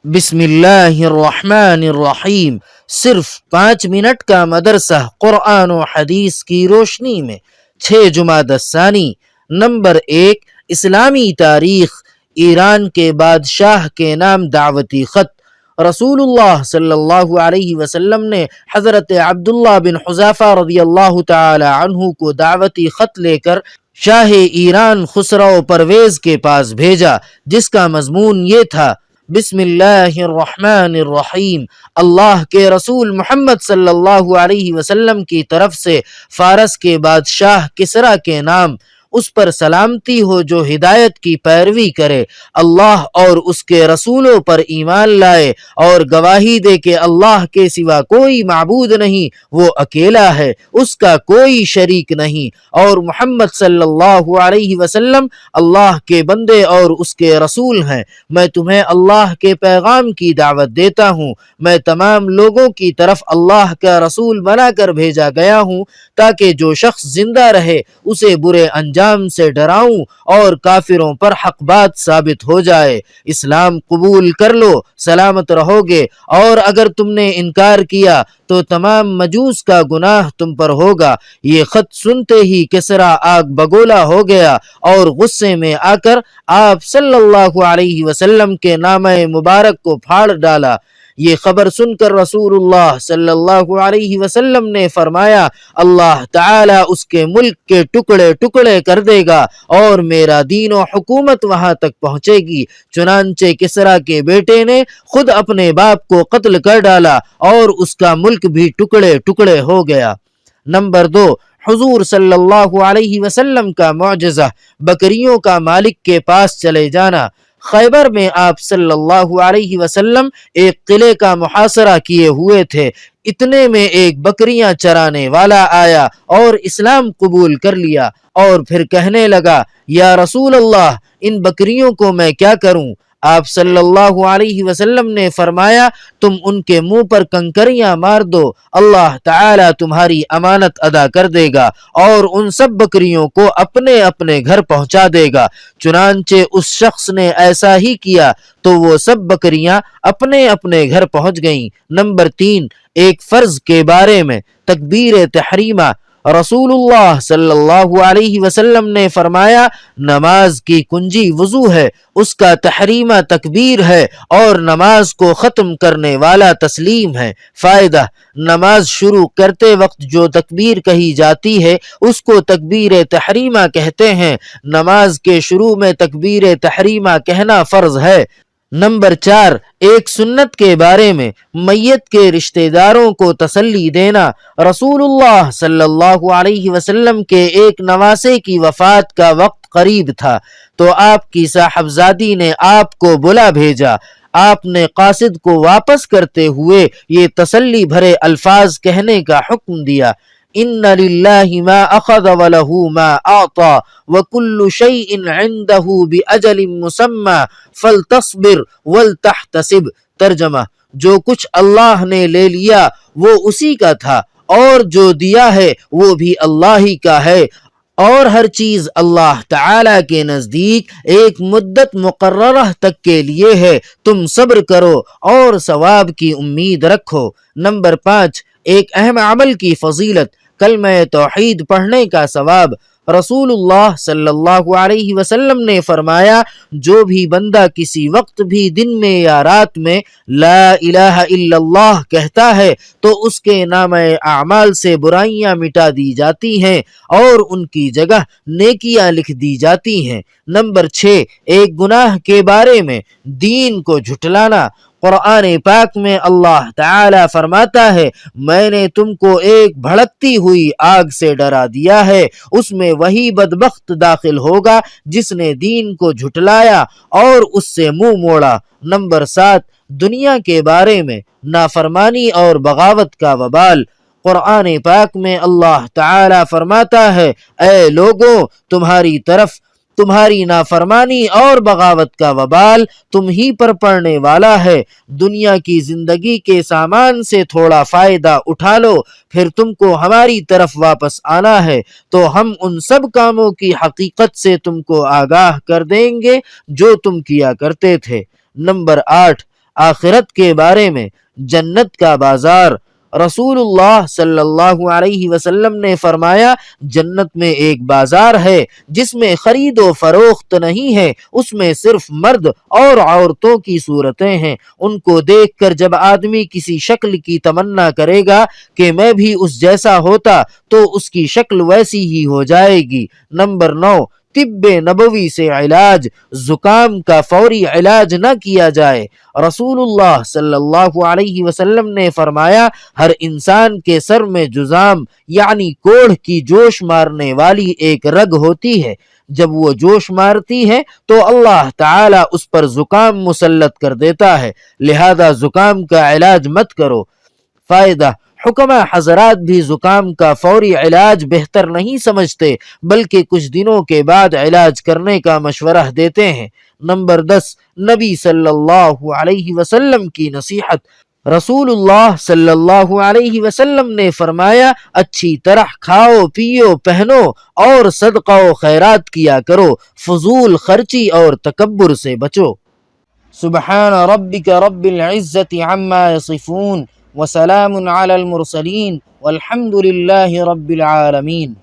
بسم اللہ الرحمن الرحیم۔ صرف 5 منٹ کا مدرسہ قرآن و حدیث کی روشنی میں۔ 6 جمادی الثانی۔ نمبر 1، اسلامی تاریخ۔ ایران کے بادشاہ کے نام دعوتی خط۔ رسول اللہ صلی اللہ علیہ وسلم نے حضرت عبداللہ بن حذیفہ رضی اللہ تعالی عنہ کو دعوتی خط لے کر شاہ ایران خسرو پرویز کے پاس بھیجا، جس کا مضمون یہ تھا: بسم اللہ الرحمن الرحیم، اللہ کے رسول محمد صلی اللہ علیہ وسلم کی طرف سے فارس کے بادشاہ کسریٰ کے نام، اس پر سلامتی ہو جو ہدایت کی پیروی کرے، اللہ اور اس کے رسولوں پر ایمان لائے اور گواہی دے کہ اللہ کے سوا کوئی معبود نہیں، وہ اکیلا ہے، اس کا کوئی شریک نہیں، اور محمد صلی اللہ علیہ وسلم اللہ کے بندے اور اس کے رسول ہیں۔ میں تمہیں اللہ کے پیغام کی دعوت دیتا ہوں۔ میں تمام لوگوں کی طرف اللہ کا رسول بنا کر بھیجا گیا ہوں تاکہ جو شخص زندہ رہے اسے برے انجام سے ڈراؤں اور کافروں پر حق بات ثابت ہو جائے۔ اسلام قبول کر لو، سلامت رہو گے، اور اگر تم نے انکار کیا تو تمام مجوس کا گناہ تم پر ہوگا۔ یہ خط سنتے ہی کسریٰ آگ بگولا ہو گیا اور غصے میں آ کر آپ صلی اللہ علیہ وسلم کے نامہ مبارک کو پھاڑ ڈالا۔ یہ خبر سن کر رسول اللہ صلی اللہ علیہ وسلم نے فرمایا: اللہ تعالی اس کے ملک کے ٹکڑے ٹکڑے کر دے گا اور میرا دین و حکومت وہاں تک پہنچے گی۔ چنانچہ کسریٰ کے بیٹے نے خود اپنے باپ کو قتل کر ڈالا اور اس کا ملک بھی ٹکڑے ٹکڑے ہو گیا۔ نمبر 2، حضور صلی اللہ علیہ وسلم کا معجزہ، بکریوں کا مالک کے پاس چلے جانا۔ خیبر میں آپ صلی اللہ علیہ وسلم ایک قلعے کا محاصرہ کیے ہوئے تھے، اتنے میں ایک بکریاں چرانے والا آیا اور اسلام قبول کر لیا، اور پھر کہنے لگا: یا رسول اللہ، ان بکریوں کو میں کیا کروں؟ آپ صلی اللہ علیہ وسلم نے فرمایا: تم ان کے منہ پر کنکریاں مار دو، اللہ تعالی تمہاری امانت ادا کر دے گا اور ان سب بکریوں کو اپنے اپنے گھر پہنچا دے گا۔ چنانچہ اس شخص نے ایسا ہی کیا تو وہ سب بکریاں اپنے اپنے گھر پہنچ گئیں۔ نمبر 3، ایک فرض کے بارے میں، تکبیر تحریمہ۔ رسول اللہ صلی اللہ علیہ وسلم نے فرمایا: نماز کی کنجی وضو ہے، اس کا تحریمہ تکبیر ہے، اور نماز کو ختم کرنے والا تسلیم ہے۔ فائدہ: نماز شروع کرتے وقت جو تکبیر کہی جاتی ہے اس کو تکبیر تحریمہ کہتے ہیں۔ نماز کے شروع میں تکبیر تحریمہ کہنا فرض ہے۔ نمبر 4، ایک سنت کے بارے میں، میت کے رشتہ داروں کو تسلی دینا۔ رسول اللہ صلی اللہ علیہ وسلم کے ایک نواسے کی وفات کا وقت قریب تھا تو آپ کی صاحبزادی نے آپ کو بلا بھیجا۔ آپ نے قاصد کو واپس کرتے ہوئے یہ تسلی بھرے الفاظ کہنے کا حکم دیا: ان للہ ما اخذ وله ما اعطى وكل شيء عنده باجل مسمى فلتصبر ولتحتسب۔ ترجمہ: جو کچھ اللہ نے لے لیا وہ اسی کا تھا، اور جو دیا ہے وہ بھی اللہ ہی کا ہے، اور ہر چیز اللہ تعالی کے نزدیک ایک مدت مقررہ تک کے لیے ہے۔ تم صبر کرو اور ثواب کی امید رکھو۔ نمبر 5، ایک اہم عمل کی فضیلت، کلمہ توحید پڑھنے کا ثواب۔ رسول اللہ صلی اللہ علیہ وسلم نے فرمایا: جو بھی بندہ کسی وقت بھی دن میں یا رات میں لا الہ الا اللہ کہتا ہے تو اس کے نامہ اعمال سے برائیاں مٹا دی جاتی ہیں اور ان کی جگہ نیکیاں لکھ دی جاتی ہیں۔ نمبر 6، ایک گناہ کے بارے میں، دین کو جھٹلانا۔ قرآن پاک میں اللہ تعالی فرماتا ہے: میں نے تم کو ایک بھڑکتی ہوئی آگ سے ڈرا دیا ہے، اس میں وہی بدبخت داخل ہوگا جس نے دین کو جھٹلایا اور اس سے منہ موڑا۔ نمبر 7، دنیا کے بارے میں، نافرمانی اور بغاوت کا وبال۔ قرآن پاک میں اللہ تعالی فرماتا ہے: اے لوگوں، تمہاری نافرمانی اور بغاوت کا وبال تم ہی پر پڑنے والا ہے۔ دنیا کی زندگی کے سامان سے تھوڑا فائدہ اٹھا لو، پھر تم کو ہماری طرف واپس آنا ہے تو ہم ان سب کاموں کی حقیقت سے تم کو آگاہ کر دیں گے جو تم کیا کرتے تھے۔ نمبر 8، آخرت کے بارے میں جنت کا بازار، رسول اللہ صلی اللہ علیہ وسلم نے فرمایا جنت میں ایک بازار ہے جس میں خرید و فروخت نہیں ہے، اس میں صرف مرد اور عورتوں کی صورتیں ہیں، ان کو دیکھ کر جب آدمی کسی شکل کی تمنا کرے گا کہ میں بھی اس جیسا ہوتا تو اس کی شکل ویسی ہی ہو جائے گی۔ نمبر 9، طب نبوی سے علاج، زکام کا فوری علاج نہ کیا جائے۔ رسول اللہ صلی اللہ علیہ وسلم نے فرمایا ہر انسان کے سر میں جذام یعنی کوڑھ کی جوش مارنے والی ایک رگ ہوتی ہے، جب وہ جوش مارتی ہے تو اللہ تعالی اس پر زکام مسلط کر دیتا ہے، لہذا زکام کا علاج مت کرو۔ فائدہ: حکمہ حضرات بھی زکام کا فوری علاج بہتر نہیں سمجھتے بلکہ کچھ دنوں کے بعد علاج کرنے کا مشورہ دیتے ہیں۔ نمبر 10، نبی صلی اللہ علیہ وسلم کی نصیحت۔ رسول اللہ صلی اللہ علیہ وسلم نے فرمایا اچھی طرح کھاؤ پیو پہنو اور صدقہ و خیرات کیا کرو، فضول خرچی اور تکبر سے بچو۔ سبحان ربک رب العزت عما یصفون وسلام علی المرسلین والحمد للہ رب العالمین۔